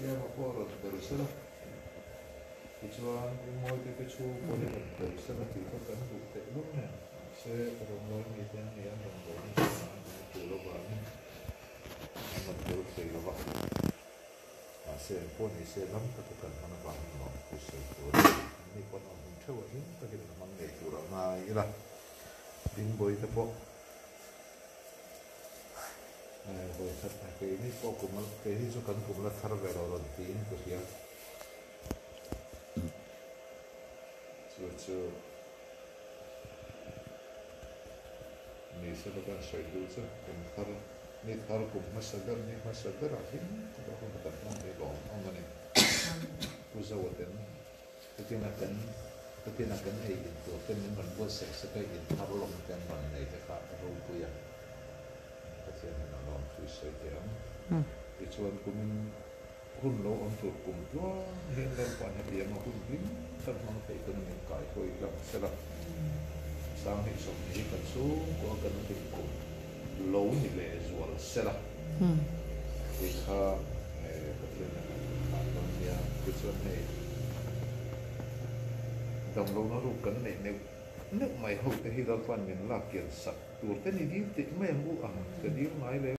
siya maporo terusela kecuali mau itu kecuali boleh terusela kita kan bukti mana saya orang itu yang orang pulau bani amat terus saya lepas saya pun saya lam katakan mana bani mau kusai ini pun orang tua ini tapi memang itu ramai lah dimboy itu pok boy satu ini pok kumal ini sukan kumal terbaik orang tin kusiah so ini sebagai schedule sah ini thar kum masader akhir kita pun katakan ini long angin pusawatan ketika itu kan buat sebagai thar long kan mana itu kak rupu ya kasihan orang tu saja kecuali kumin hun lo untuk kumpulan hingga pada dia maupun bim termang ekonomi kai koi lam selah sang hisap ni kan so ko akan tingkum lo ni le jual selah kita kasihan apa dia kecuali dam lo naru kan ni nek mai hau te hidal pan min la kian sak tur te ni di te mai bu ang te di mai le